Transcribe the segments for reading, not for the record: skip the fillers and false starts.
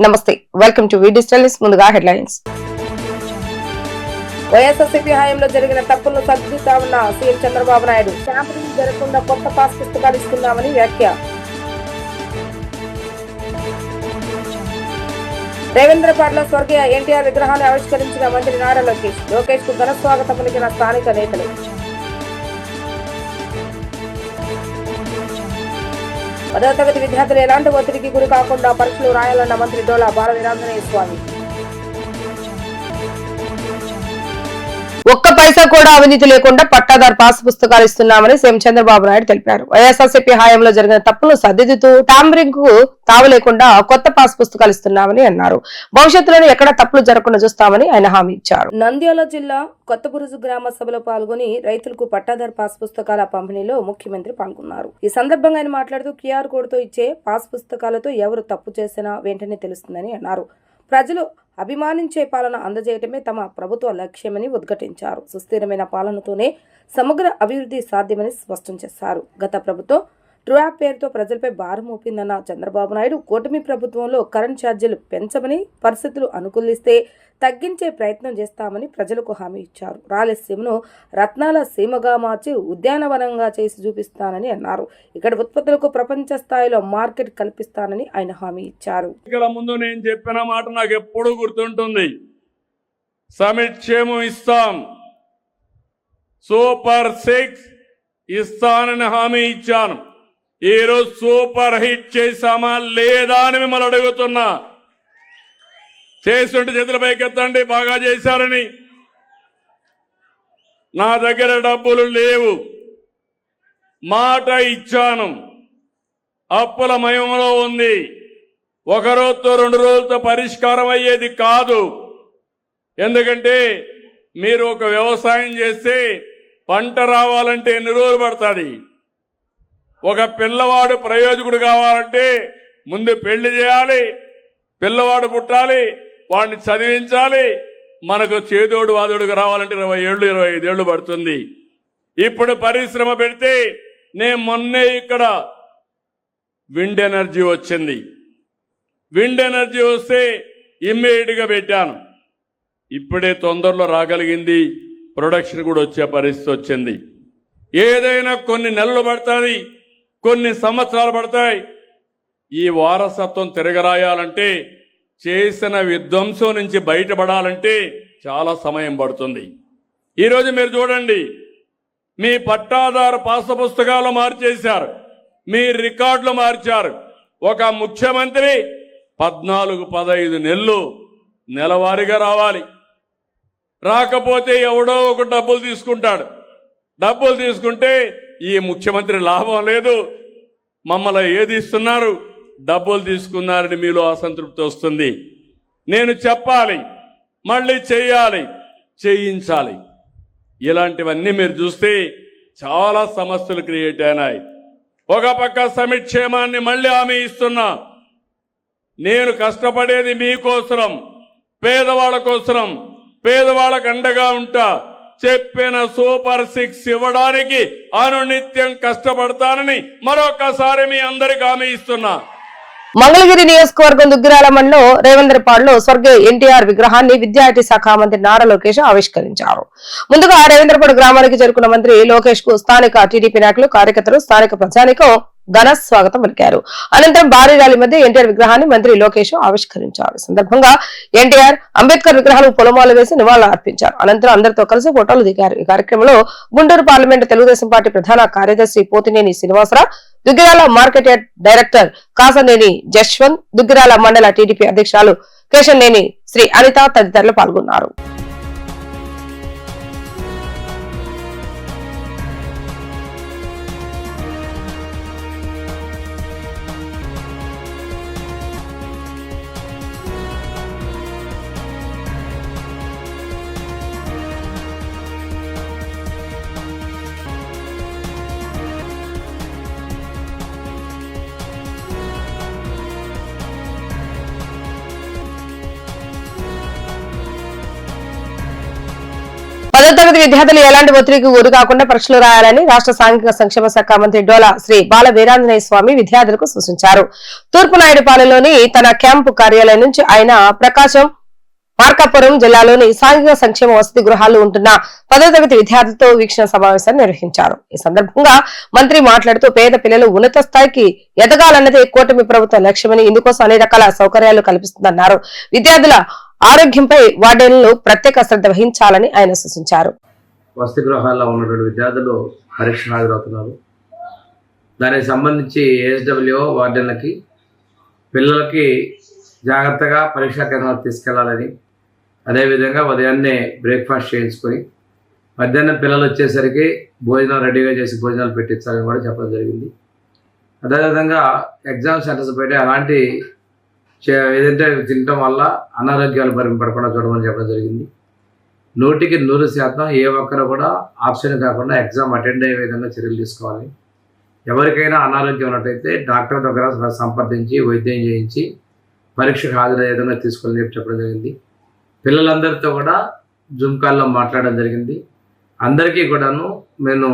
నమస్తే, welcome to digital news. ముందుగా headlines. YSRCP హయాంలో జరిగిన తప్పులను సరిదిద్దామన్న సీఎం చంద్రబాబు నాయుడు. ట్యాంపరింగ్ జరగకుండా కొత్త పాస్ పుస్తకాలు ఇస్తున్నామని వ్యాఖ్య. రేవేంద్రపాడులో స్వర్గీయ ఎన్టీఆర్ విగ్రహాన్ని ఆవిష్కరించిన మంత్రి నారా లోకేష్ కు ఘన స్వాగతం పలికిన స్థానిక నేతలు. పదవ తరగతి విద్యార్థులు ఎలాంటి ఒత్తిడికి గురి కాకుండా పరీక్షలు రాయాలన్న మంత్రి డోలా బాలవీరాంజనేయ స్వామి. ఒక్క పైసా కూడా అవినీతి లేకుండా పట్టాదారు పాస్ పుస్తకాలు ఇస్తున్నామని సీఎం చంద్రబాబు నాయుడు తెలిపారు. వైఎస్ఆర్సీపీ హయాంలో జరిగిన తప్పులను సరిదిద్దుతూ టాంబరింగ్ కు తావు లేకుండా కొత్త పాస్ పుస్తకాలు ఇస్తున్నామని అన్నారు. భవిష్యత్తులో ఎక్కడ తప్పులు జరగకుండా చూస్తామని ఆయన హామీ ఇచ్చారు. నంద్యాల జిల్లా కొత్తబురుజు గ్రామ సభలో పాల్గొని రైతులకు పట్టాదారు పాస్ పుస్తకాల పంపిణీలో ముఖ్యమంత్రి పాల్గొన్నారు. ఈ సందర్భంగా ఆయన మాట్లాడుతూ క్యూఆర్ కోడ్ తో ఇచ్చే పాస్ పుస్తకాలతో ఎవరు తప్పు చేసినా వెంటనే తెలుస్తుందని అన్నారు. ప్రజలు అభిమానించే పాలన అందజేయటమే తమ ప్రభుత్వ లక్ష్యమని ఉద్ఘాటించారు. సుస్థిరమైన పాలనతోనే సమగ్ర అభివృద్ధి సాధ్యమని స్పష్టం చేశారు. గత ప్రభుత్వం ట్రూ యాప్ పేరుతో ప్రజలపై భారం మోపిందన్న చంద్రబాబు నాయుడు కూటమి ప్రభుత్వంలో కరెంట్ ఛార్జీలు పెంచమని, పరిస్థితులు అనుకూలిస్తే తగ్గించే ప్రయత్నం చేస్తామని ప్రజలకు హామీ ఇచ్చారు. రాయలసీమను రత్నాల సీమగా మార్చి ఉద్యానవనంగా చేసి చూపిస్తానని అన్నారు. ఇక్కడ ఉత్పత్తులకు ప్రపంచ స్థాయిలో మార్కెట్ కల్పిస్తానని ఆయన హామీ ఇచ్చారు. ఇక్కడ ముందు నేను చెప్పిన మాట నాకు ఎప్పుడు గుర్తుంటుంది. సమిక్షేమం ఇస్తాం, సూపర్ 6 ఇస్తానని హామీ ఇచ్చాను. ఈరోజు సూపర్ హిట్ చేశామా లేదా అని మిమ్మల్ని అడుగుతున్నా. చేస్తుంటే చేతుల పైకెత్తండి, బాగా చేశారని. నా దగ్గర డబ్బులు లేవు, మాట ఇచ్చాను, అప్పుల మయంలో ఉంది. ఒక రోజుతో 2 రోజులతో పరిష్కారం అయ్యేది కాదు. ఎందుకంటే మీరు ఒక వ్యవసాయం చేస్తే పంట రావాలంటే ఎన్ని రోజులు పడుతుంది? ఒక పిల్లవాడు ప్రయోజకుడు కావాలంటే ముందు పెళ్లి చేయాలి, పిల్లవాడు పుట్టాలి, వాడిని చదివించాలి. మనకు చేదోడు వాదోడుగా రావాలంటే 20 ఏళ్ళు 25 ఏళ్ళు పడుతుంది. ఇప్పుడు పరిశ్రమ పెడితే నేను మొన్నే ఇక్కడ విండ్ ఎనర్జీ వచ్చింది. విండ్ ఎనర్జీ వస్తే ఇమ్మీడియట్గా పెట్టాను. ఇప్పుడే తొందరలో రాగలిగింది, ప్రొడక్షన్ కూడా వచ్చే పరిస్థితి వచ్చింది. ఏదైనా కొన్ని నెలలు పడుతుంది, కొన్ని సంవత్సరాలు పడతాయి. ఈ వారసత్వం తిరగరాయాలంటే, చేసిన విధ్వంసం నుంచి బయటపడాలంటే చాలా సమయం పడుతుంది. ఈరోజు మీరు చూడండి, మీ పట్టాదారు పాస్ పుస్తకాలు మార్చేశారు, మీ రికార్డులు మార్చారు. ఒక ముఖ్యమంత్రి 14-15 నెలలు నెలవారీగా రావాలి. రాకపోతే ఎవడో ఒక డబ్బులు తీసుకుంటాడు. డబ్బులు తీసుకుంటే ఈ ముఖ్యమంత్రి లాభం లేదు, మమ్మల్ని ఏది ఇస్తున్నారు, డబ్బులు తీసుకున్నారని మీలో అసంతృప్తి వస్తుంది. నేను చెప్పాలి, మళ్ళీ చేయాలి, చేయించాలి. ఇలాంటివన్నీ మీరు చూస్తే చాలా సమస్యలు క్రియేట్ అయినాయి. ఒక పక్క సమిక్షేమాన్ని మళ్ళీ హామీ ఇస్తున్నా. నేను కష్టపడేది మీకోసరం, పేదవాళ్ళ కోసరం, పేదవాళ్ళకు అండగా ఉంటా. చెప్పిన సూపర్ 6 ఇవ్వడానికి అనునిత్యం కష్టపడతానని మరొకసారి మీ అందరికి హామీ ఇస్తున్నా. మంగళగిరి నియోజకవర్గం దుగ్గిరాల మండలం రేవేంద్రపాడులో స్వర్గీయ ఎన్టీఆర్ విగ్రహాన్ని విద్యా ఐటీ శాఖ మంత్రి నారా లోకేష్ ఆవిష్కరించారు. ముందుగా రేవేంద్రపాడు గ్రామానికి చేరుకున్న మంత్రి లోకేష్ కు స్థానిక టీడీపీ నాయకులు, కార్యకర్తలు, స్థానిక ప్రజానికం ఘన స్వాగతం పలికారు. అనంతరం భారీ ర్యాలీ మధ్య ఎన్టీఆర్ విగ్రహాన్ని మంత్రి లోకేష్ ఆవిష్కరించారు. ఈ సందర్భంగా ఎన్టీఆర్, అంబేద్కర్ విగ్రహాలకు పొలమాలు వేసి నివాళులు అర్పించారు. అనంతరం అందరితో కలిసి ఫోటోలు దిగారు. ఈ కార్యక్రమంలో గుంటూరు పార్లమెంటు తెలుగుదేశం పార్టీ ప్రధాన కార్యదర్శి Pothineni Srinivasa Rao, Duggirala market yard director Kasaneni Jaswanth, Duggirala మండల టీడీపీ అధ్యక్షురాలు కేశనేని శ్రీ అనిత తదితరులు పాల్గొన్నారు. తరగతి విద్యార్థులు ఎలాంటి ఒత్తిడికి గురి కాకుండా పరీక్షలు రాయాలని రాష్ట్ర సాంఘిక సంక్షేమ శాఖ మంత్రి డోలా శ్రీ బాల వీరాంజనేయ స్వామి విద్యార్థులకు సూచించారు. తూర్పునాయుడుపాలెంలోని తన క్యాంపు కార్యాలయం నుంచి ఆయన ప్రకాశం మార్కాపురం జిల్లాలోని సాంఘిక సంక్షేమ వసతి గృహాలు ఉంటున్న 10వ తరగతి విద్యార్థులతో వీక్షణ సమావేశాన్ని నిర్వహించారు. ఈ సందర్భంగా మంత్రి మాట్లాడుతూ పేద పిల్లలు ఉన్నత స్థాయికి ఎదగాలన్నదే కూటమి ప్రభుత్వ లక్ష్యమని, ఇందుకోసం అన్ని రకాల సౌకర్యాలు కల్పిస్తుందన్నారు. విద్యార్థుల ఆరోగ్యంపై వార్డెన్లు ప్రత్యేక శ్రద్ధ వహించాలని ఆయన సూచించారు. వసతి గృహాల్లో ఉన్నటువంటి విద్యార్థులు పరీక్ష హాజరవుతున్నారు. దానికి సంబంధించి ఏఎస్డబ్ల్యూ వార్డెన్లకి పిల్లలకి జాగ్రత్తగా పరీక్షా కేంద్రాలకు తీసుకెళ్లాలని, అదేవిధంగా ఉదయాన్నే బ్రేక్ఫాస్ట్ చేయించుకొని మధ్యాహ్నం పిల్లలు వచ్చేసరికి భోజనం రెడీగా చేసి భోజనాలు పెట్టించాలని కూడా చెప్పడం జరిగింది. అదేవిధంగా ఎగ్జామ్ సెంటర్స్ బయట అలాంటి ఏదంటే తినటం వల్ల అనారోగ్యాలు పడకుండా చూడమని చెప్పడం జరిగింది. 100కి 100% ఏ ఒక్కరు కూడా ఆప్షన్ కాకుండా ఎగ్జామ్ అటెండ్ అయ్యే విధంగా చర్యలు తీసుకోవాలి. ఎవరికైనా అనారోగ్యం ఉన్నట్టయితే డాక్టర్ దగ్గర సంప్రదించి వైద్యం చేయించి పరీక్షకు హాజరయ్యే విధంగా తీసుకోవాలని చెప్పడం జరిగింది. పిల్లలందరితో కూడా జూమ్ కాల్లో మాట్లాడడం జరిగింది. అందరికీ కూడాను నేను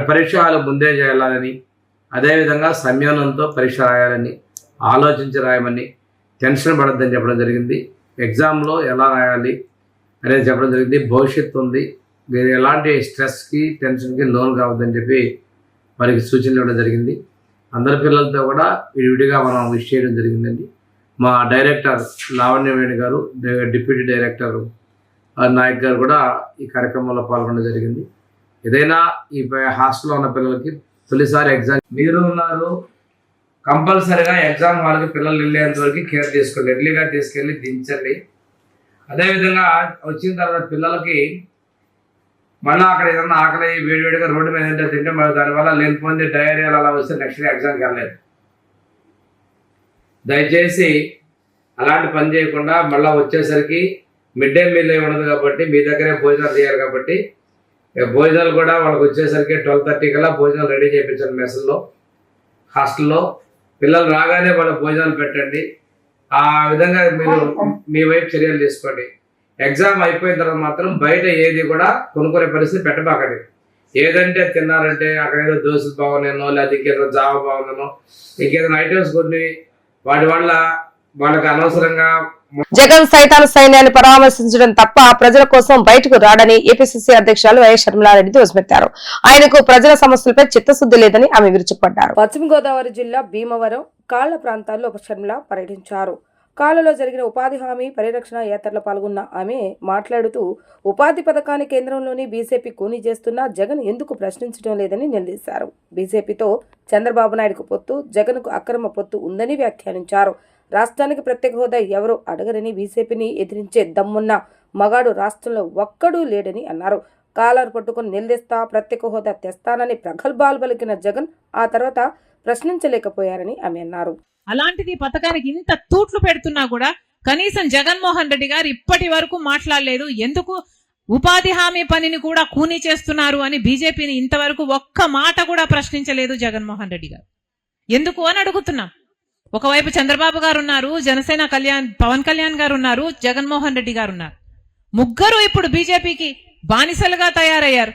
పరీక్ష హాలు ముందే చేయాలని, అదేవిధంగా సంయమనంతో పరీక్ష రాయాలని, ఆలోచించి రాయమని, టెన్షన్ పడద్దని చెప్పడం జరిగింది. ఎగ్జామ్లో ఎలా రాయాలి అనేది చెప్పడం జరిగింది. భవిష్యత్తు ఉంది, మీరు ఎలాంటి స్ట్రెస్కి టెన్షన్కి లోన్ కావద్దని చెప్పి వారికి సూచనలు ఇవ్వడం జరిగింది. అందరి పిల్లలతో కూడా విడివిడిగా మనం విష్ చేయడం జరిగిందండి. మా డైరెక్టర్ లావణ్యవేణి గారు, డిప్యూటీ డైరెక్టర్ నాయక్ గారు కూడా ఈ కార్యక్రమంలో పాల్గొనడం జరిగింది. ఏదైనా ఈ హాస్టల్లో ఉన్న పిల్లలకి తొలిసారి ఎగ్జామ్ మీరు ఉన్నారు, కంపల్సరీగా ఎగ్జామ్ వాళ్ళకి పిల్లలు వెళ్ళేంత వరకు కేర్ తీసుకోండి. ఎర్లీగా తీసుకెళ్ళి దించండి. అదేవిధంగా వచ్చిన తర్వాత పిల్లలకి మళ్ళీ అక్కడ ఏదన్నా ఆకలి వేడివేడిగా రోడ్డు మీద ఏంటో తింటే మరి దానివల్ల లేనిపోయింది డయేరియాలు అలా వస్తే నెక్స్ట్ డే ఎగ్జామ్కి వెళ్ళలేదు. దయచేసి అలాంటి పని చేయకుండా మళ్ళీ వచ్చేసరికి మిడ్ డే మీల్ ఉండదు కాబట్టి మీ దగ్గరే భోజనాలు చేయాలి కాబట్టి భోజనాలు కూడా వాళ్ళకి వచ్చేసరికి 12:30 కల్లా భోజనాలు రెడీ చేయించండి. మెస్సుల్లో హాస్టల్లో పిల్లలు రాగానే వాళ్ళ భోజనాలు పెట్టండి. ఆ విధంగా మీరు మీ వైపు చర్యలు తీసుకోండి. ఎగ్జామ్ అయిపోయిన తర్వాత మాత్రం బయట ఏది కూడా కొనుక్కునే పరిస్థితి పెట్టబాకండి. ఏదంటే తిన్నారంటే అక్కడ ఏదో దోశలు బాగున్నానో, లేదా ఇంకేదో జావ బాగున్నానో, ఇంకేదైనా ఐటమ్స్ కొన్ని వాటి వల్ల వాళ్ళకి అనవసరంగా జగన్ సైతాన్ సైన్యాన్ని పరామర్శించడం తప్ప ప్రజల కోసం బయటకు రాడని ఏపీసీసీ అధ్యక్షులు వైఎస్ షర్మిలారెడ్డి ధ్వజమెత్తారు. ఆయనకు ప్రజల సమస్యలపై చిత్తశుద్ధి లేదని ఆమె విరుచుకుపడ్డారు. పశ్చిమ గోదావరి జిల్లా భీమవరం కాళ్ల ప్రాంతాల్లో షర్మిల పర్యటించారు. కాళ్లలో జరిగిన ఉపాధి హామీ పరిరక్షణ యాత్రలో పాల్గొన్న ఆమె మాట్లాడుతూ ఉపాధి పథకాన్ని కేంద్రంలోని బీజేపీ కూనీ చేస్తున్నా జగన్ ఎందుకు ప్రశ్నించడం లేదని నిలదీశారు. బీజేపీతో చంద్రబాబు నాయుడుకు పొత్తు, జగన్కు అక్రమ పొత్తు ఉందని వ్యాఖ్యానించారు. రాష్ట్రానికి ప్రత్యేక హోదా ఎవరూ అడగరని, బీజేపీని ఎదిరించే దమ్మున్న మగాడు రాష్ట్రంలో ఒక్కడూ లేడని అన్నారు. కాలర్ పట్టుకుని నిలదీస్తా, ప్రత్యేక హోదా తెస్తానని ప్రగల్భాలు పలికిన జగన్ ఆ తర్వాత ప్రశ్నించలేకపోయారని ఆమె అన్నారు. అలాంటిది పథకానికి ఇంత తూట్లు పెడుతున్నా కూడా కనీసం జగన్మోహన్ రెడ్డి గారు ఇప్పటి వరకు మాట్లాడలేదు. ఎందుకు ఉపాధి హామీ పనిని కూడా కూనీ చేస్తున్నారు అని బీజేపీని ఇంతవరకు ఒక్క మాట కూడా ప్రశ్నించలేదు జగన్మోహన్ రెడ్డి గారు. ఎందుకు అని అడుగుతున్నాం. ఒకవైపు చంద్రబాబు గారు ఉన్నారు, జనసేన పవన్ కళ్యాణ్ గారు ఉన్నారు, జగన్మోహన్ రెడ్డి గారు ఉన్నారు. ముగ్గురు ఇప్పుడు బీజేపీకి బానిసలుగా తయారయ్యారు.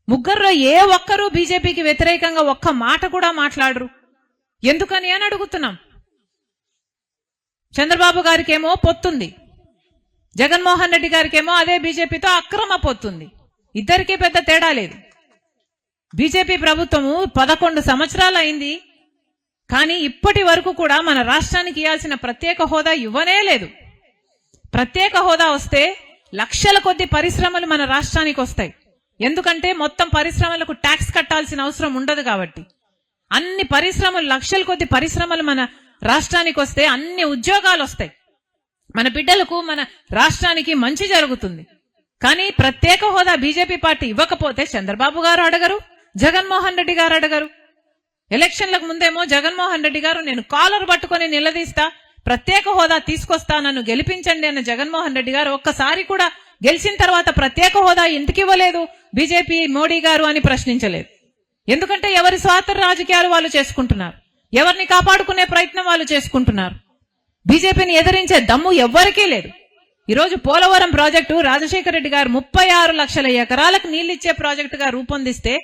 ముగ్గురులో ఏ ఒక్కరూ బీజేపీకి వ్యతిరేకంగా ఒక్క మాట కూడా మాట్లాడరు. ఎందుకని అని అడుగుతున్నాం. చంద్రబాబు గారికేమో పొత్తుంది, జగన్మోహన్ రెడ్డి గారికేమో అదే బీజేపీతో అక్రమ పొత్తుంది. ఇద్దరికీ పెద్ద తేడా లేదు. బీజేపీ ప్రభుత్వము 11 సంవత్సరాలు అయింది, కానీ ఇప్పటి వరకు కూడా మన రాష్ట్రానికి ఇవ్వాల్సిన ప్రత్యేక హోదా ఇవ్వనే లేదు. ప్రత్యేక హోదా వస్తే లక్షల కొద్ది పరిశ్రమలు మన రాష్ట్రానికి వస్తాయి. ఎందుకంటే మొత్తం పరిశ్రమలకు ట్యాక్స్ కట్టాల్సిన అవసరం ఉండదు కాబట్టి. అన్ని పరిశ్రమలు, లక్షల కొద్ది పరిశ్రమలు మన రాష్ట్రానికి వస్తే అన్ని ఉద్యోగాలు వస్తాయి. మన బిడ్డలకు, మన రాష్ట్రానికి మంచి జరుగుతుంది. కానీ ప్రత్యేక హోదా బీజేపీ పార్టీ ఇవ్వకపోతే చంద్రబాబు గారు అడగరు, జగన్మోహన్ రెడ్డి గారు అడగరు. ఎలక్షన్లకు ముందేమో జగన్మోహన్ రెడ్డి గారు నేను కాలర్ పట్టుకొని నిలదీస్తా, ప్రత్యేక హోదా తీసుకొస్తా, నన్ను గెలిపించండి అన్న జగన్మోహన్ రెడ్డి గారు ఒక్కసారి కూడా గెలిచిన తర్వాత ప్రత్యేక హోదా ఎందుకు ఇవ్వలేదు బీజేపీ మోడీ గారు అని ప్రశ్నించలేదు. ఎందుకంటే ఎవరి స్వార్థ రాజకీయాలు వాళ్ళు చేసుకుంటున్నారు, ఎవరిని కాపాడుకునే ప్రయత్నం వాళ్ళు చేసుకుంటున్నారు. బీజేపీని ఎదిరించే దమ్ము ఎవ్వరికీ లేదు. ఈరోజు పోలవరం ప్రాజెక్టు రాజశేఖర రెడ్డి గారు 36 లక్షల ఎకరాలకు నీళ్లిచ్చే ప్రాజెక్టుగా రూపొందిస్తే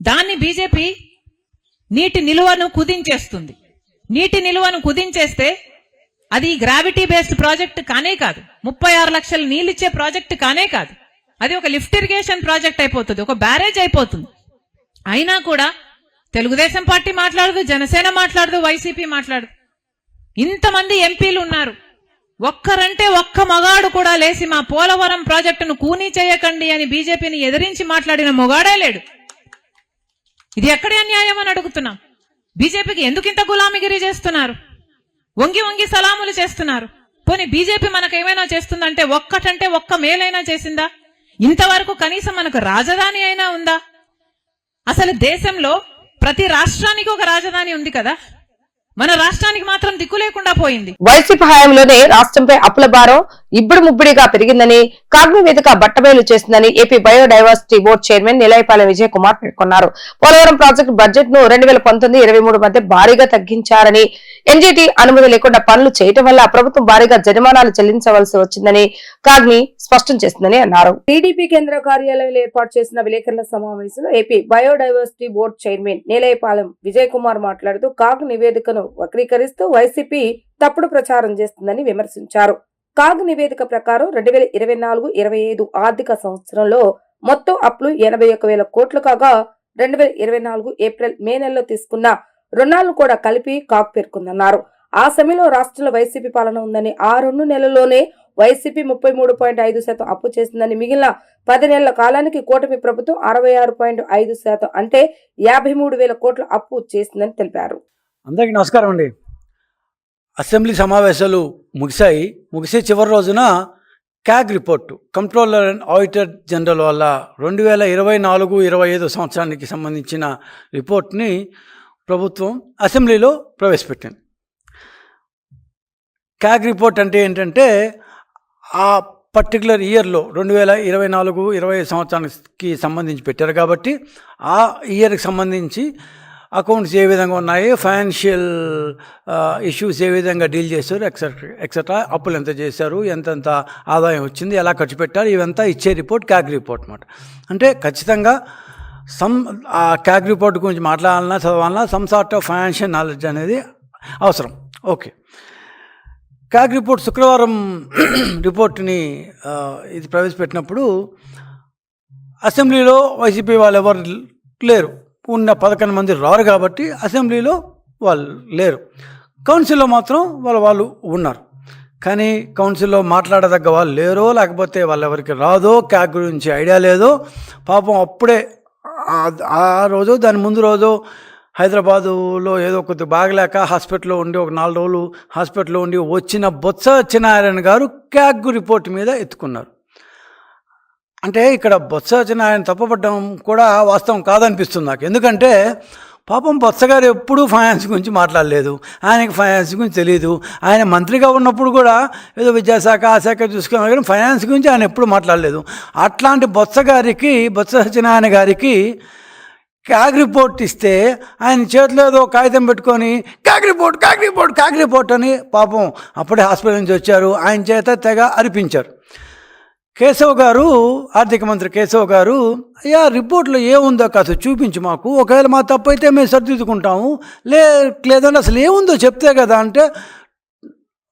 దాన్ని బీజేపీ నీటి నిలువను కుదించేస్తుంది. నీటి నిలువను కుదించేస్తే అది గ్రావిటీ బేస్డ్ ప్రాజెక్ట్ కానే కాదు, 36 లక్షల నీళ్ళిచ్చే ప్రాజెక్ట్ కానే కాదు. అది ఒక లిఫ్ట్ ఇరిగేషన్ ప్రాజెక్ట్ అయిపోతుంది, ఒక బ్యారేజ్ అయిపోతుంది. అయినా కూడా తెలుగుదేశం పార్టీ మాట్లాడదు, జనసేన మాట్లాడదు, వైసీపీ మాట్లాడదు. ఇంతమంది ఎంపీలు ఉన్నారు, ఒక్కరంటే ఒక్క మగాడు కూడా లేసి మా పోలవరం ప్రాజెక్టును కూనీ చేయకండి అని బీజేపీని ఎదిరించి మాట్లాడిన మొగాడే లేడు. ఇది ఎక్కడి అన్యాయం అని అడుగుతున్నాం. బీజేపీకి ఎందుకు ఇంత గులామిగిరి చేస్తున్నారు? వంగి వంగి సలాములు చేస్తున్నారు. పోనీ బీజేపీ మనకేమైనా చేస్తుందంటే ఒక్కటంటే ఒక్క మేలైనా చేసిందా? ఇంతవరకు కనీసం మనకు రాజధాని అయినా ఉందా? అసలు దేశంలో ప్రతి రాష్ట్రానికి ఒక రాజధాని ఉంది కదా, మన రాష్ట్రానికి మాత్రం దిక్కు లేకుండా పోయింది. వైసీపీ హయాంలోనే రాష్ట్రంపై అప్పుల భారం ఇబ్బడి ముబ్బడిగా పెరిగిందని, కాగ్ని వేదిక బట్టబయలు చేసిందని AP biodiversity board chairman Nilayapalem Vijay Kumar పేర్కొన్నారు. పోలవరం ప్రాజెక్టు బడ్జెట్ ను 2019-23 మధ్య భారీగా తగ్గించారని, ఎన్జీటీ అనుమతి లేకుండా పనులు చేయటం వల్ల ప్రభుత్వం భారీగా జరిమానాలు చెల్లించవలసి వచ్చిందని కాగ్ని స్పష్టం చేసిందని అన్నారు. టీడీపీ కేంద్ర కార్యాలయంలో ఏర్పాటు చేసిన విలేకరుల సమావేశంలో AP biodiversity board chairman Nilayapalem Vijay Kumar మాట్లాడుతూ కాగ్ నివేదికను వక్రీకరిస్తూ వైసీపీ తప్పుడు ప్రచారం చేస్తుందని విమర్శించారు. కాగ్ నివేదిక ప్రకారం 2024-25 ఆర్థిక సంవత్సరంలో మొత్తం అప్పులు 81,000 కోట్లు కాగా 2024 ఏప్రిల్ మే నెలలో తీసుకున్న రుణాలను కూడా కలిపి కాగ్ పేర్కొందన్నారు. ఆ సమయంలో రాష్ట్రంలో వైసీపీ పాలన ఉందని, ఆ 2 నెలల్లోనే వైసీపీ 33.5% అప్పు చేసిందని, మిగిలిన 10 నెలల కాలానికి కూటమి ప్రభుత్వం 66.5% అంటే 53,000 కోట్ల అప్పు చేసిందని తెలిపారు. అందరికీ నమస్కారం అండి. అసెంబ్లీ సమావేశాలు ముగిసే చివరి రోజున CAG report, controller and auditor general వల్ల 2024-25 సంవత్సరానికి సంబంధించిన రిపోర్ట్ని ప్రభుత్వం అసెంబ్లీలో ప్రవేశపెట్టింది. క్యాగ్ రిపోర్ట్ అంటే ఏంటంటే ఆ పర్టికులర్ ఇయర్లో 2024-25 సంవత్సరానికి సంబంధించి పెట్టారు కాబట్టి ఆ ఇయర్కి సంబంధించి అకౌంట్స్ ఏ విధంగా ఉన్నాయి, ఫైనాన్షియల్ ఇష్యూస్ ఏ విధంగా డీల్ చేశారు, ఎక్సెట్రా అప్పులు ఎంత చేశారు, ఎంతెంత ఆదాయం వచ్చింది, ఎలా ఖర్చు పెట్టారు, ఇవంతా ఇచ్చే రిపోర్ట్ క్యాగ్ రిపోర్ట్ అన్నమాట. అంటే ఖచ్చితంగా ఆ క్యాగ్ రిపోర్ట్ గురించి మాట్లాడాలన్నా చదవాలన్నా some sort of financial knowledge అనేది అవసరం. ఓకే, క్యాగ్ రిపోర్ట్ శుక్రవారం రిపోర్ట్ని ఇది ప్రవేశపెట్టినప్పుడు అసెంబ్లీలో వైసీపీ వాళ్ళు ఎవరు లేరు, ఉన్న 11 మంది రారు కాబట్టి అసెంబ్లీలో వాళ్ళు లేరు. కౌన్సిల్లో మాత్రం వాళ్ళు ఉన్నారు. కానీ కౌన్సిల్లో మాట్లాడదగ్గ వాళ్ళు లేరో, లేకపోతే వాళ్ళెవరికి రాదో, క్యాగ్ గురించి ఐడియా లేదో, పాపం అప్పుడే ఆ రోజు దాని ముందు రోజు హైదరాబాదులో ఏదో కొద్దిగా బాగలేక హాస్పిటల్లో ఉండి ఒక 4 రోజులు హాస్పిటల్లో ఉండి వచ్చిన బొత్స సత్యనారాయణ గారు క్యాగ్ రిపోర్ట్ మీద ఎత్తుకున్నారు. అంటే ఇక్కడ బొత్స సత్యనారాయణ తప్పపడడం కూడా వాస్తవం కాదనిపిస్తుంది నాకు. ఎందుకంటే పాపం బొత్స గారు ఎప్పుడూ ఫైనాన్స్ గురించి మాట్లాడలేదు, ఆయనకి ఫైనాన్స్ గురించి తెలియదు. ఆయన మంత్రిగా ఉన్నప్పుడు కూడా ఏదో విద్యాశాఖ ఆ శాఖ చూసుకున్నారు, కానీ ఫైనాన్స్ గురించి ఆయన ఎప్పుడు మాట్లాడలేదు. అట్లాంటి బొత్స సత్యనారాయణ గారికి క్యాగ్ రిపోర్ట్ ఇస్తే ఆయన చేతిలో ఏదో కాగితం పెట్టుకొని క్యాగ్ రిపోర్ట్ అని పాపం అప్పుడే హాస్పిటల్ నుంచి వచ్చారు, ఆయన చేత తెగ అరిపించారు. కేశవ్ గారు, ఆర్థిక మంత్రి కేశవ్ గారు, అయ్యా రిపోర్ట్లో ఏముందో కాస్త చూపించి మాకు, ఒకవేళ మా తప్పు అయితే మేము సరిదిద్దుకుంటాము, లేదంటే అసలు ఏముందో చెప్తే కదా అంటే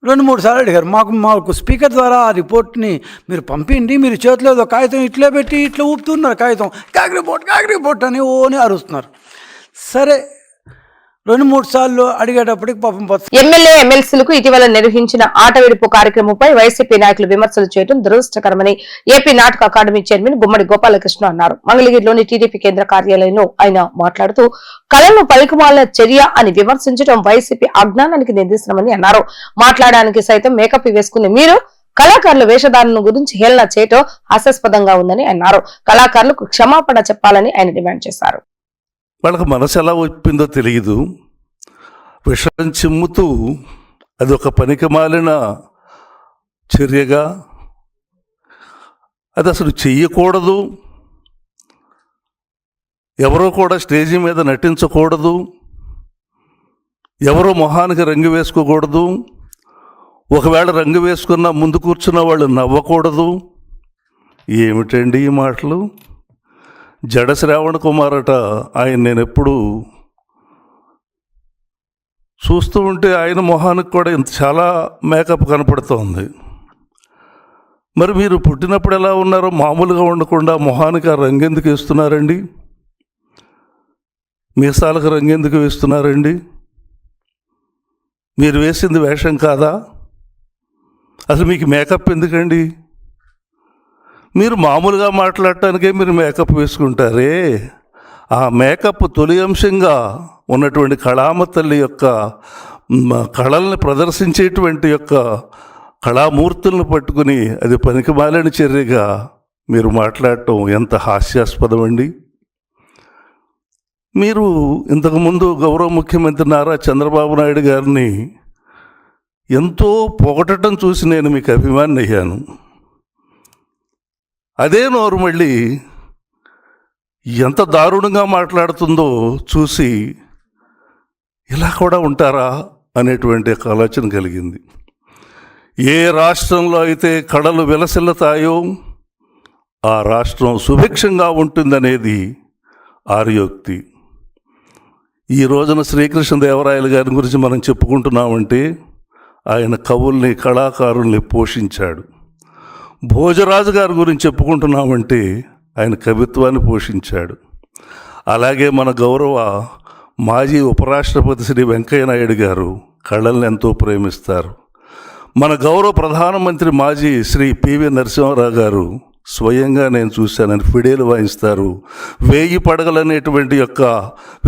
2-3 సార్లు అడిగారు. మాకు స్పీకర్ ద్వారా ఆ రిపోర్ట్ని మీరు పంపిండి, మీరు చేతిలో ఏదో కాగితం ఇట్లా పెట్టి ఇట్లా ఊపుతున్నారు, కాగితం క్యాగ్ రిపోర్ట్ అని ఓని అరుస్తున్నారు. సరే 2-3 సార్లు అడిగేటప్పటికి పాపం ఎమ్మెల్యే ఎమ్మెల్సీలకు ఇటీవల నిర్వహించిన ఆట విడుపు కార్యక్రమంపై వైసీపీ నాయకులు విమర్శలు చేయడం దురదృష్టకరమని ఏపీ నాటక అకాడమీ చైర్మన్ గుమ్మడి గోపాలకృష్ణ అన్నారు. మంగళగిరిలోని టీడీపీ కేంద్ర కార్యాలయంలో ఆయన మాట్లాడుతూ కళలను పలికిమాలిన చర్య అని విమర్శించడం వైసీపీ అజ్ఞానానికి నిదర్శనమని అన్నారు. మాట్లాడడానికి సైతం మేకప్ వేసుకుని మీరు కళాకారుల వేషధారణ గురించి హేళన చేయటం హాస్యాస్పదంగా ఉందని అన్నారు. కళాకారులకు క్షమాపణ చెప్పాలని ఆయన డిమాండ్ చేశారు. వాళ్ళకి మనసు ఎలా ఒప్పిందో తెలియదు, విషం చిమ్ముతూ అది ఒక పనికి మాలిన చర్యగా, అది అసలు చెయ్యకూడదు, ఎవరో కూడా స్టేజీ మీద నటించకూడదు, ఎవరో మొహానికి రంగు వేసుకోకూడదు, ఒకవేళ రంగు వేసుకున్న ముందు కూర్చున్న వాళ్ళు నవ్వకూడదు. ఏమిటండి ఈ మాటలు? జడ శ్రావణ కుమారట, ఆయన నేను ఎప్పుడు చూస్తూ ఉంటే ఆయన మొహానికి కూడా చాలా మేకప్ కనపడుతోంది. మరి మీరు పుట్టినప్పుడు ఎలా ఉన్నారో మామూలుగా ఉండకుండా మొహానికి ఆ రంగెందుకు వేస్తున్నారండి? మీసాలకు రంగెందుకు వేస్తున్నారండి? మీరు వేసింది వేషం కాదా? అసలు మీకు మేకప్ ఎందుకండి? మీరు మామూలుగా మాట్లాడటానికే మీరు మేకప్ వేసుకుంటారే. ఆ మేకప్ తొలి అంశంగా ఉన్నటువంటి కళామ తల్లి యొక్క కళల్ని ప్రదర్శించేటువంటి యొక్క కళామూర్తులను పట్టుకుని అది పనికిమాలిన చర్యగా మీరు మాట్లాడటం ఎంత హాస్యాస్పదం అండి. మీరు ఇంతకుముందు గౌరవ ముఖ్యమంత్రి నారా చంద్రబాబు నాయుడు గారిని ఎంతో పొగటం చూసి నేను మీకు అభిమాని అయ్యాను. అదే నోరు మళ్ళీ ఎంత దారుణంగా మాట్లాడుతుందో చూసి ఇలా కూడా ఉంటారా అనేటువంటి ఒక ఆలోచన కలిగింది. ఏ రాష్ట్రంలో అయితే కళలు విలసిల్లుతాయో ఆ రాష్ట్రం సుభిక్షంగా ఉంటుందనేది ఆర్యోక్తి. ఈ రోజున శ్రీకృష్ణదేవరాయలు గారి గురించి మనం చెప్పుకుంటున్నామంటే ఆయన కవుల్ని కళాకారుల్ని పోషించాడు. భోజరాజు గారి గురించి చెప్పుకుంటున్నామంటే ఆయన కవిత్వాన్ని పోషించాడు. అలాగే మన గౌరవ మాజీ ఉపరాష్ట్రపతి శ్రీ వెంకయ్య నాయుడు గారు కళల్ని ఎంతో ప్రేమిస్తారు. మన గౌరవ ప్రధానమంత్రి మాజీ శ్రీ పివి నరసింహారావు గారు స్వయంగా నేను చూశానని ఫిడేలు వాయిస్తారు. 1000 పడగలు అనేటువంటి యొక్క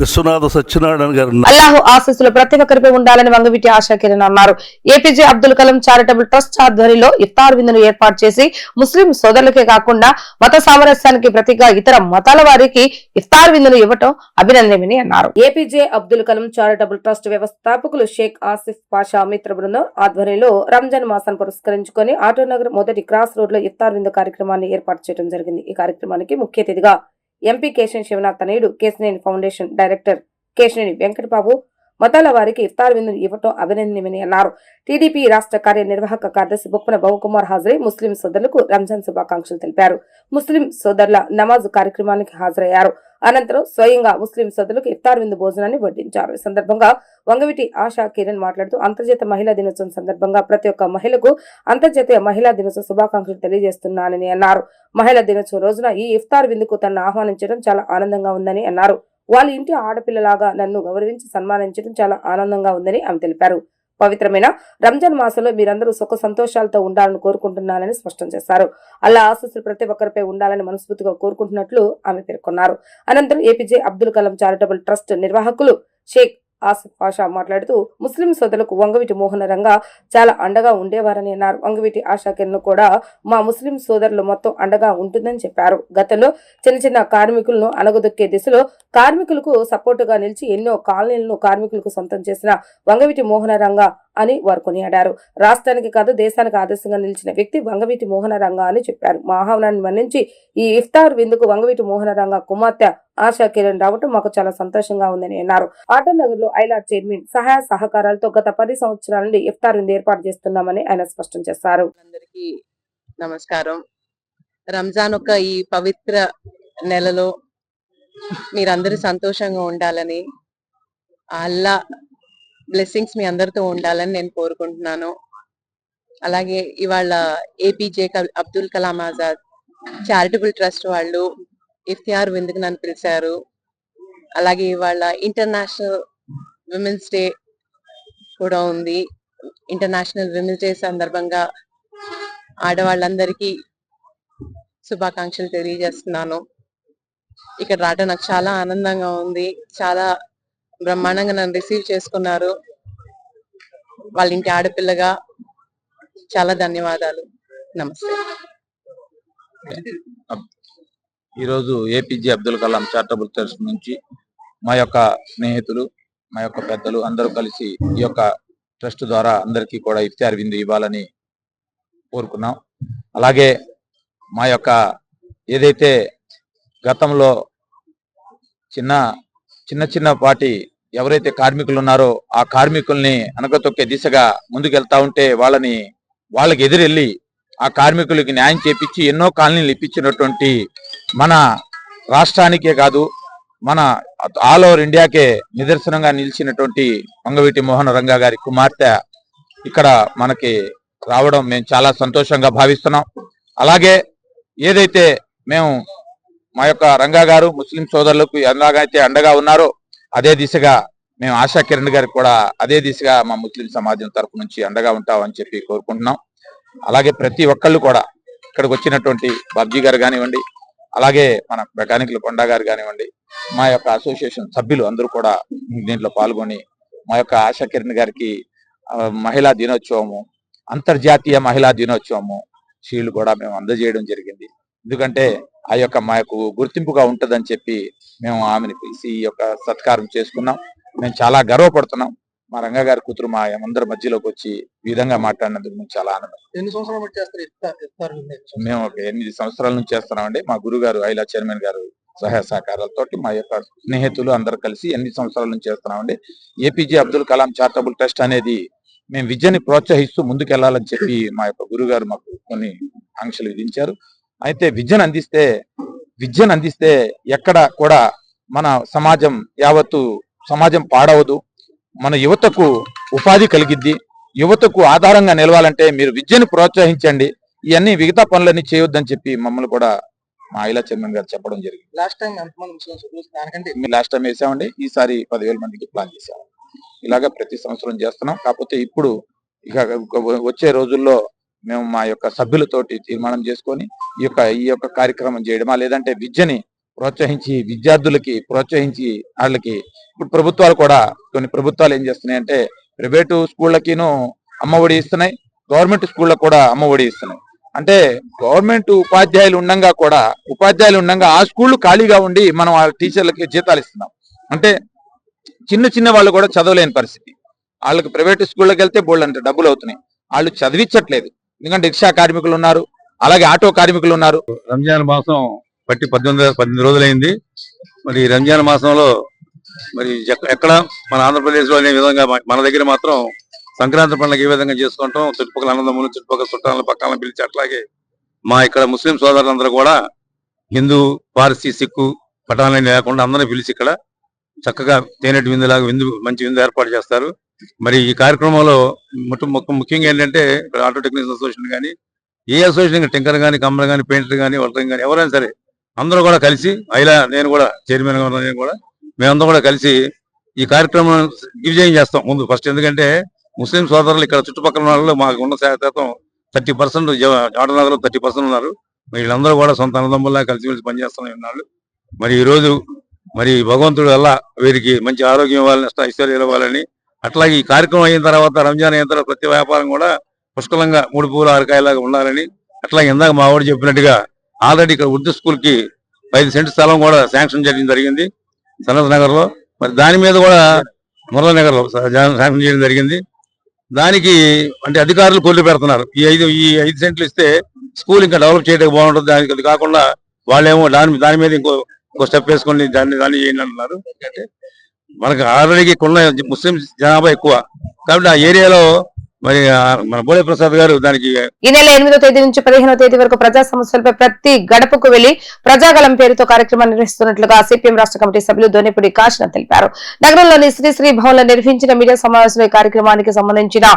విశ్వనాథ సత్యనారాయణ గారు అల్లాహు ఆశీస్సులు ప్రతి ఒక్కరిపై ఉండాలని వంగవీటి ఆశా కిరణ్ అన్నారు. APJ Abdul Kalam charitable trust ఆధ్వర్యంలో ఇఫ్తార్ విందును ఏర్పాటు చేసి ముస్లిం సోదరులకే కాకుండా మత సామరస్యానికి ప్రతిగా ఇతర మతాల వారికి ఇఫ్తార్ విందును ఇవ్వటం అభినందనీయమని అన్నారు. APJ Abdul Kalam charitable trust వ్యవస్థాపకులు షేక్ ఆసిఫ్ పాషా మిత్ర బృందం ఆధ్వర్యంలో రంజాన్ మాసాన్ని పురస్కరించుకొని ఆటోనగర్ మొదటి క్రాస్ రోడ్ లో ఇఫ్తార్ విందు కార్యక్రమాన్ని ఏర్పాటు చేయడం జరిగింది. ఈ కార్యక్రమానికి ముఖ్య అతిథిగా ఎంపీ కేశినేని శివనాథ్ తనయుడు కేశినేని ఫౌండేషన్ డైరెక్టర్ కేశినేని వెంకటబాబు మతాల వారికి ఇఫ్తార్ విందును ఇవ్వటం అభినందనీయమని అన్నారు. టీడీపీ రాష్ట్ర కార్యనిర్వాహక కార్యదర్శి బొప్పన భవకుమార్ హాజరై ముస్లిం సోదరులకు రంజాన్ శుభాకాంక్షలు తెలిపారు. ముస్లిం సోదరుల నమాజ్ కార్యక్రమానికి హాజరయ్యారు. అనంతరం స్వయంగా ముస్లిం సోదరులకు ఇఫ్తార్ విందు భోజనాన్ని వడ్డించారు. ఈ సందర్భంగా వంగవీటి ఆశా కిరణ్ మాట్లాడుతూ అంతర్జాతీయ మహిళా దినోత్సవం సందర్భంగా ప్రతి ఒక్క మహిళకు అంతర్జాతీయ మహిళా దినోత్సవ శుభాకాంక్షలు తెలియజేస్తున్నానని అన్నారు. మహిళా దినోత్సవం రోజున ఈ ఇఫ్తార్ విందుకు తనను ఆహ్వానించడం చాలా ఆనందంగా ఉందని అన్నారు. వాళ్ళ ఇంటి ఆడపిల్లలాగా నన్ను గౌరవించి సన్మానించడం చాలా ఆనందంగా ఉందని ఆమె తెలిపారు. పవిత్రమైన రంజాన్ మాసంలో మీరందరూ సుఖ సంతోషాలతో ఉండాలని కోరుకుంటున్నానని స్పష్టం చేశారు. అల్లా ఆశీస్సులు ప్రతి ఒక్కరిపై ఉండాలని మనస్ఫూర్తిగా కోరుకుంటున్నట్లు ఆమె పేర్కొన్నారు. అనంతరం APJ Abdul Kalam charitable trust నిర్వాహకులు షేక్ ఆసిఫ్ పాషా మాట్లాడుతూ ముస్లిం సోదరులకు వంగవీటి మోహన రంగా చాలా అండగా ఉండేవారని అన్నారు. వంగవీటి ఆశా కిరణ్ కూడా మా ముస్లిం సోదరులు మొత్తం అండగా ఉంటుందని చెప్పారు. గతంలో చిన్న చిన్న కార్మికులను అణగదొక్కే దిశలో కార్మికులకు సపోర్టుగా నిలిచి ఎన్నో కాలనీలను కార్మికులకు సొంతం చేసిన వంగవీటి మోహన రంగా అని వారు కొనియాడారు. రాష్ట్రానికి కాదు దేశానికి ఆదర్శంగా నిలిచిన వ్యక్తి వంగవీటి మోహన రంగా అని చెప్పారు. మా ఆహ్వానాన్ని మన్నించి ఈ ఇఫ్తార్ విందుకు వంగవీటి మోహన రంగా కుమార్తె ఆశా కిరణ్ రావటం మాకు చాలా సంతోషంగా ఉందని అన్నారు. ఆటోనగర్ లో ఐలాట్ చైర్మన్ సహాయ సహకారాలతో గత 10 సంవత్సరాల నుండి ఇఫ్తార్ విందు ఏర్పాటు చేస్తున్నామని ఆయన స్పష్టం చేశారు. అందరికీ నమస్కారం. రంజాన్ ఒక ఈ పవిత్ర నెలలో మీరందరూ సంతోషంగా ఉండాలని, అల్లా బ్లెస్సింగ్స్ మీ అందరితో ఉండాలని నేను కోరుకుంటున్నాను. అలాగే ఇవాళ APJ Abdul Kalam Azad charitable trust వాళ్ళు ఇఫ్తియార్ విందుకు నన్ను పిలిచారు. అలాగే ఇవాళ ఇంటర్నేషనల్ విమెన్స్ డే కూడా ఉంది. ఇంటర్నేషనల్ విమెన్స్ డే సందర్భంగా ఆడవాళ్ళందరికీ శుభాకాంక్షలు తెలియజేస్తున్నాను. ఇక్కడ రావడం నాకు చాలా ఆనందంగా ఉంది. చాలా బ్రహ్మాండంగా నన్ను రిసీవ్ చేసుకున్నారు. వాళ్ళ ఇంటి ఆడపిల్లగా చాలా ధన్యవాదాలు. నమస్తే. ఈరోజు APJ Abdul Kalam charitable trust నుంచి మా యొక్క స్నేహితులు, మా యొక్క పెద్దలు అందరూ కలిసి ఈ యొక్క ట్రస్ట్ ద్వారా అందరికీ కూడా ఇఫ్తార్ విందు ఇవ్వాలని కోరుకున్నాం. అలాగే మా యొక్క ఏదైతే గతంలో చిన్న పాటి ఎవరైతే కార్మికులు ఉన్నారో ఆ కార్మికుల్ని అనగతొక్కే దిశగా ముందుకెళ్తా ఉంటే వాళ్ళకి ఎదురెళ్ళి ఆ కార్మికులకి న్యాయం చేపించి ఎన్నో కాలనీలు ఇప్పించినటువంటి మన రాష్ట్రానికే కాదు మన ఆల్ ఓవర్ ఇండియాకే నిదర్శనంగా నిలిచినటువంటి వంగవీటి మోహన రంగా గారి కుమార్తె ఇక్కడ మనకి రావడం మేము చాలా సంతోషంగా భావిస్తున్నాం. అలాగే ఏదైతే మేము మా యొక్క రంగా గారు ముస్లిం సోదరులకు ఎలాగైతే అండగా ఉన్నారో అదే దిశగా మేము ఆశా కిరణ్ గారికి కూడా అదే దిశగా మా ముస్లిం సమాజం తరపు నుంచి అండగా ఉంటామని చెప్పి కోరుకుంటున్నాం. అలాగే ప్రతి ఒక్కళ్ళు కూడా ఇక్కడికి వచ్చినటువంటి బాబ్జీ గారు కానివ్వండి, అలాగే మన మెకానికల్ కొండా గారు కానివ్వండి, మా యొక్క అసోసియేషన్ సభ్యులు అందరూ కూడా దీంట్లో పాల్గొని మా యొక్క ఆశా కిరణ్ గారికి మహిళా దినోత్సవము, అంతర్జాతీయ మహిళా దినోత్సవము షీల్డ్ కూడా మేము అందజేయడం జరిగింది. ఎందుకంటే ఆ యొక్క మాకు గుర్తింపుగా ఉంటుందని చెప్పి మేము ఆమెను పిలిచి ఈ యొక్క సత్కారం చేసుకున్నాం. మేము చాలా గర్వపడుతున్నాం. మా రంగా గారి కూతురు మా అందరి మధ్యలోకి వచ్చి ఈ విధంగా మాట్లాడినందుకు మేము చాలా ఆనందం. మేము ఒక 8 సంవత్సరాల నుంచి చేస్తున్నామండి. మా గురువు గారు ఐలా చైర్మన్ గారు సహాయ సహకారాలతో మా యొక్క స్నేహితులు అందరు కలిసి 8 సంవత్సరాల నుంచి చేస్తున్నామండి. APJ Abdul Kalam charitable trust అనేది మేము విద్యని ప్రోత్సహిస్తూ ముందుకెళ్లాలని చెప్పి మా యొక్క గురువు గారు మాకు కొన్ని ఆంక్షలు విధించారు. అయితే విద్యను అందిస్తే ఎక్కడ కూడా మన యావత్తు సమాజం పాడవదు, మన యువతకు ఉపాధి కలిగిద్ది. యువతకు ఆధారంగా నిలవాలంటే మీరు విద్యను ప్రోత్సహించండి, ఇవన్నీ మిగతా పనులన్నీ చేయొద్దని చెప్పి మమ్మల్ని కూడా మా ఐలా చైర్మన్ గారు చెప్పడం జరిగింది. లాస్ట్ టైం వేసామండి, ఈసారి 10,000 మందికి ప్లాన్ చేసాము. ఇలాగా ప్రతి సంవత్సరం చేస్తున్నాం. కాకపోతే ఇప్పుడు ఇక వచ్చే రోజుల్లో మేము మా యొక్క సభ్యులతోటి తీర్మానం చేసుకొని ఈ యొక్క కార్యక్రమం చేయడమా, లేదంటే విద్యని ప్రోత్సహించి విద్యార్థులకి ప్రోత్సహించి వాళ్ళకి ఇప్పుడు ప్రభుత్వాలు కూడా కొన్ని ప్రభుత్వాలు ఏం చేస్తున్నాయి అంటే ప్రైవేటు స్కూళ్ళకిను అమ్మఒడి ఇస్తున్నాయి, గవర్నమెంట్ స్కూళ్ళకు కూడా అమ్మఒడి ఇస్తున్నాయి. అంటే గవర్నమెంట్ ఉపాధ్యాయులు ఉండంగా ఆ స్కూళ్ళు ఖాళీగా ఉండి మనం ఆ టీచర్లకి జీతాలు ఇస్తున్నాం. అంటే చిన్న వాళ్ళు కూడా చదవలేని పరిస్థితి. వాళ్ళకి ప్రైవేట్ స్కూళ్ళకి వెళ్తే బోల్డ్ అంటే డబ్బులు అవుతున్నాయి, వాళ్ళు చదివించట్లేదు. ఎందుకంటే రిక్షా కార్మికులు ఉన్నారు, అలాగే ఆటో కార్మికులు ఉన్నారు. రంజాన్ మాసం బట్టి 18 రోజులైంది. మరి రంజాన్ మాసంలో మరి ఎక్కడ మన ఆంధ్రప్రదేశ్లో అనే విధంగా మన దగ్గర మాత్రం సంక్రాంతి పండుగ ఏ విధంగా చేసుకుంటాం, చుట్టుపక్కల అన్నదమ్ములు చుట్టుపక్కల చుట్టాలను పక్కన పిలిచి అట్లాగే మా ఇక్కడ ముస్లిం సోదరులందరూ కూడా హిందూ, పార్సీ, సిక్కు, పఠాలని లేకుండా అందరినీ పిలిచి ఇక్కడ చక్కగా తేనెటి విందులాగా మంచి విందు ఏర్పాటు చేస్తారు. మరి ఈ కార్యక్రమంలో ముఖ్యంగా ఏంటంటే ఇక్కడ ఆటో టెక్నీషియన్ అసోసియేషన్ కానీ, ఏ అసోసియేషన్ టింకర్ కానీ, కమ్మర్ కానీ, పెయింటర్ కానీ, వల్టరింగ్ కానీ ఎవరైనా సరే అందరూ కూడా కలిసి నేను కూడా చైర్మన్ గా ఉన్నాను, నేను కూడా మేమందరం కూడా కలిసి ఈ కార్యక్రమం దిగ్విజయం చేస్తాం ముందు ఫస్ట్. ఎందుకంటే ముస్లిం సోదరులు ఇక్కడ చుట్టుపక్కల వాళ్ళు మాకు ఉన్న శాతం 30%, ఆటనగర్లో 30% ఉన్నారు. వీళ్ళందరూ కూడా సొంత అన్నదమ్ముల్లా కలిసిమెలిసి పనిచేస్తున్న ఉన్నాళ్ళు. మరి ఈ రోజు మరి భగవంతుడు వల్ల వీరికి మంచి ఆరోగ్యం ఇవ్వాలని, ఐశ్వర్యాలు ఇవ్వాలని, అట్లాగే ఈ కార్యక్రమం అయిన తర్వాత రంజాన్ అయిన తర్వాత ప్రతి వ్యాపారం కూడా పుష్కలంగా 3 పూలు 6 కాయలాగా ఉండాలని, అట్లాగే ఇందాక మా వాడు చెప్పినట్టుగా ఆల్రెడీ ఇక్కడ ఉర్దూ స్కూల్ కి 5 సెంట్ స్థలం కూడా శాంక్షన్ చేయడం జరిగింది సనత్ నగర్ లో. మరి దాని మీద కూడా మురళీనగర్ లో శాంక్షన్ చేయడం జరిగింది. దానికి అంటే అధికారులు కొల్లు పెడుతున్నారు. ఈ 5 సెంట్లు ఇస్తే స్కూల్ ఇంకా డెవలప్ చేయడానికి బాగుంటుంది. దానికి అది కాకుండా వాళ్ళేమో దాని మీద ఇంకో స్టెప్ వేసుకొని దాన్ని చేయండి అంటున్నారు. ఎందుకంటే మనకు ఆల్రెడీ కొన్న ముస్లిం జనాభా ఎక్కువ కాబట్టి ఆ ఏరియాలో మరి మన బోడే ప్రసాద్ గారు దానికి ఈ నెల 8వ తేదీ నుంచి 15వ తేదీ వరకు ప్రజా సమస్యలపై ప్రతి గడపకు వెళ్లి ప్రజాగలం పేరుతో కార్యక్రమాన్ని నిర్వహిస్తున్నట్లుగా సిపిఎం రాష్ట్ర కమిటీ సభ్యులు దోనేపూడి కాశీనాథ్ తెలిపారు. నగరంలోని శ్రీ భవన్ లో నిర్వహించిన మీడియా సమావేశంలో ఈ కార్యక్రమానికి సంబంధించిన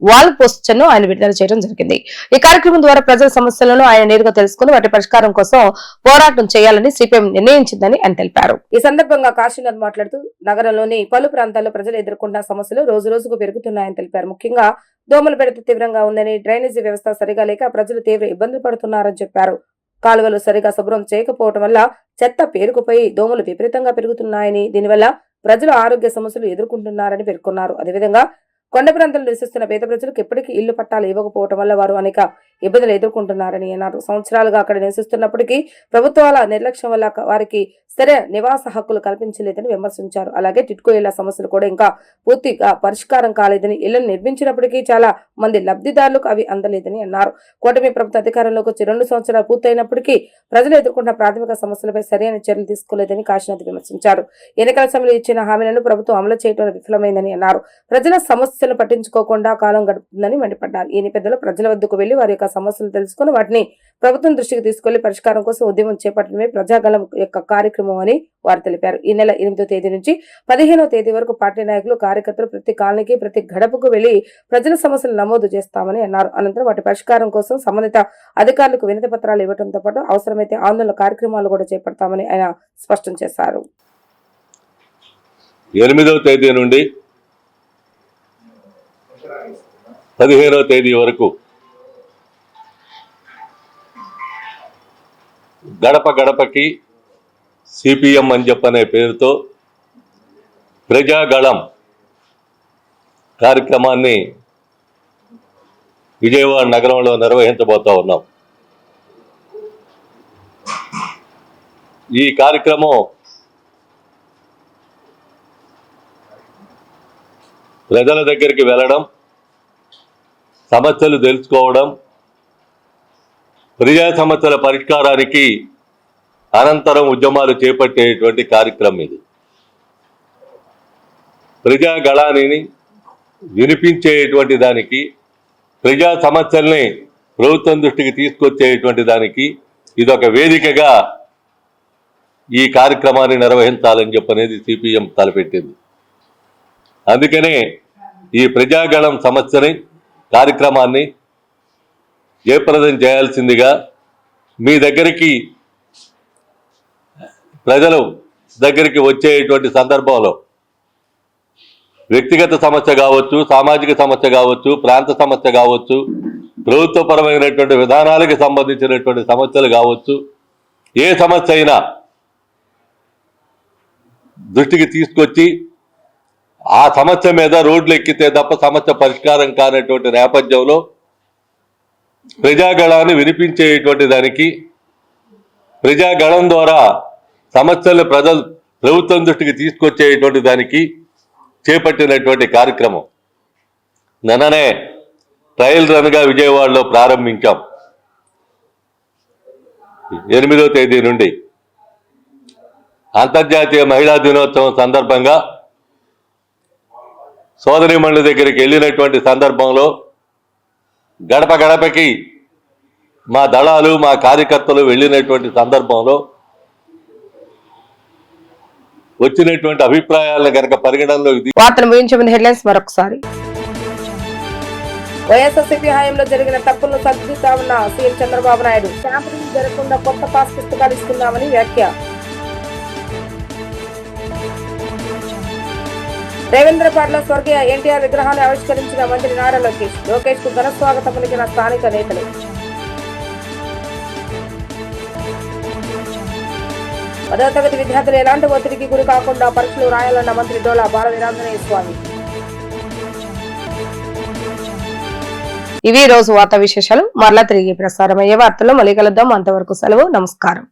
వాల్ పోస్టర్ ను ఆయన విడుదల చేయడం జరిగింది. ఈ కార్యక్రమం ద్వారా ప్రజల సమస్యలను ఆయన నేరుగా తెలుసుకుని వాటి పరిష్కారం కోసం పోరాటం చేయాలని సిపిఎం నిర్ణయించిందని ఆయన తెలిపారు. ఈ సందర్భంగా కాశీనాథ్ మాట్లాడుతూ నగరంలోని పలు ప్రాంతాల్లో ప్రజలు ఎదుర్కొంటున్న సమస్యలు రోజు రోజుకు పెరుగుతున్నాయని తెలిపారు. ముఖ్యంగా దోమల బెడత తీవ్రంగా ఉందని, డ్రైనేజీ వ్యవస్థ సరిగా లేక ప్రజలు తీవ్ర ఇబ్బందులు పడుతున్నారని చెప్పారు. కాలువలు సరిగా శుభ్రం చేయకపోవడం వల్ల చెత్త పేరుకుపోయి దోమలు విపరీతంగా పెరుగుతున్నాయని, దీనివల్ల ప్రజలు ఆరోగ్య సమస్యలు ఎదుర్కొంటున్నారని పేర్కొన్నారు. అదేవిధంగా కొండ ప్రాంతంలో నివసిస్తున్న పేద ప్రజలకు ఎప్పటికీ ఇళ్లు పట్టాలు ఇవ్వకపోవడం వల్ల వారు అనేక ఇబ్బందులు ఎదుర్కొంటున్నారని అన్నారు. సంవత్సరాలుగా అక్కడ నివసిస్తున్నప్పటికీ ప్రభుత్వాల నిర్లక్ష్యం వల్ల వారికి సరైన నివాస హక్కులు కల్పించలేదని విమర్శించారు. అలాగే టిట్కో ఇళ్ల సమస్యలు కూడా ఇంకా పూర్తిగా పరిష్కారం కాలేదని, ఇళ్లను నిర్మించినప్పటికీ చాలా మంది లబ్ధిదారులకు అవి అందలేదని అన్నారు. కూటమి ప్రభుత్వ అధికారంలోకి వచ్చి 2 సంవత్సరాలు పూర్తయినప్పటికీ ప్రజలు ఎదుర్కొంటున్న ప్రాథమిక సమస్యలపై సరైన చర్యలు తీసుకోలేదని కాశీనాథ్ విమర్శించారు. ఎన్నికల సమయంలో ఇచ్చిన హామీలను ప్రభుత్వం అమలు చేయడంలో విఫలమైందని అన్నారు. ప్రజల సమస్యలను పట్టించుకోకుండా కాలం గడుపుతుందని మండిపడ్డారు. ఈ నేపథ్యంలో ప్రజల వద్దకు వెళ్లి వారి యొక్క సమస్యలు తెలుసుకుని వాటిని ప్రభుత్వం దృష్టికి తీసుకెళ్లి పరిష్కారం కోసం ఉద్యమం చేపట్టడమే ప్రజాగళం యొక్క కార్యక్రమం అని వారు తెలిపారు. ఈ నెల 8వ తేదీ నుంచి 15వ తేదీ వరకు పార్టీ నాయకులు, కార్యకర్తలు ప్రతి కాలనీకి, ప్రతి గడపకు వెళ్లి ప్రజల సమస్యలు నమోదు చేస్తామని అన్నారు. అనంతరం వాటి పరిష్కారం కోసం సంబంధిత అధికారులకు వినతి పత్రాలు ఇవ్వడంతో పాటు అవసరమైతే ఆందోళన కార్యక్రమాలు కూడా చేపడతామని ఆయన స్పష్టం చేశారు. 8వ తేదీ నుండి 15వ తేదీ వరకు గడప గడపకి సిపిఎం అని చెప్పనే పేరుతో ప్రజాగళం కార్యక్రమాన్ని విజయవాడ నగరంలో నిర్వహించబోతా ఉన్నాం. ఈ కార్యక్రమం ప్రజల దగ్గరికి వెళ్ళడం, సమస్యలు తెలుసుకోవడం, ప్రజా సమస్యల పరిష్కారానికి అనంతరం ఉద్యమాలు చేపట్టేటువంటి కార్యక్రమం ఇది. ప్రజా గళాన్ని వినిపించేటువంటి దానికి, ప్రజా సమస్యల్ని ప్రభుత్వం దృష్టికి తీసుకొచ్చేటువంటి దానికి ఇదొక వేదికగా ఈ కార్యక్రమాన్ని నిర్వహించాలని చెప్పనేది సిపిఎం తలపెట్టింది. అందుకనే ఈ ప్రజాగళం సమస్యని, కార్యక్రమాన్ని జయప్రదం చేయాల్సిందిగా మీ దగ్గరికి, ప్రజలు దగ్గరికి వచ్చేటువంటి సందర్భంలో వ్యక్తిగత సమస్య కావచ్చు, సామాజిక సమస్య కావచ్చు, ప్రాంత సమస్య కావచ్చు, ప్రభుత్వపరమైనటువంటి విధానాలకు సంబంధించినటువంటి సమస్యలు కావచ్చు, ఏ సమస్య అయినా దృష్టికి తీసుకొచ్చి ఆ సమస్య మీద రోడ్లు ఎక్కితే తప్ప సమస్య పరిష్కారం కానటువంటి నేపథ్యంలో ప్రజాగళాన్ని వినిపించేటువంటి దానికి, ప్రజాగళం ద్వారా సమస్యలు ప్రభుత్వం దృష్టికి తీసుకొచ్చేటువంటి దానికి చేపట్టినటువంటి కార్యక్రమం నిన్ననే ట్రయల్ రన్గా విజయవాడలో ప్రారంభించాం. 8వ తేదీ నుండి అంతర్జాతీయ మహిళా దినోత్సవం సందర్భంగా సోదరీమణుల దగ్గరికి వెళ్ళినటువంటి సందర్భంలో గడప గడపకి మా దళాలు, మా కార్యకర్తలు వెళ్ళినటువంటి సందర్భంలో వచ్చినటువంటి అభిప్రాయాలను కనుక పరిగణనలోకి వార్తలు ముగించే ముందు హెడ్లైన్స్ మరొకసారి. వైఎస్ఆర్సీపీ హయాంలో జరిగిన తప్పులను సరిదిద్దామన్న సీఎం చంద్రబాబు నాయుడు. ట్యాంపరింగ్ జరగకుండా కొత్త పాస్ పుస్తకాలు ఇస్తున్నామని వ్యాఖ్య. రేవేంద్రపాడులో స్వర్గీయ ఎన్టీఆర్ విగ్రహాన్ని ఆవిష్కరించిన మంత్రి నారా లోకేష్. లోకేష్ కు ఘన స్వాగతం పలికిన స్థానిక నేతలు. పదవ తరగతి విద్యార్థులు ఎలాంటి ఒత్తిడికి గురి కాకుండా పరీక్షలు రాయాలన్న మంత్రి డోలా బాల వీరాంజనేయ స్వామి. ఇవి రోజు వార్తా విశేషాలు. మరలా తిరిగి ప్రసారమయ్యే వార్తల్లో మళ్ళీ కలుద్దాం. అంతవరకు సెలవు. నమస్కారం.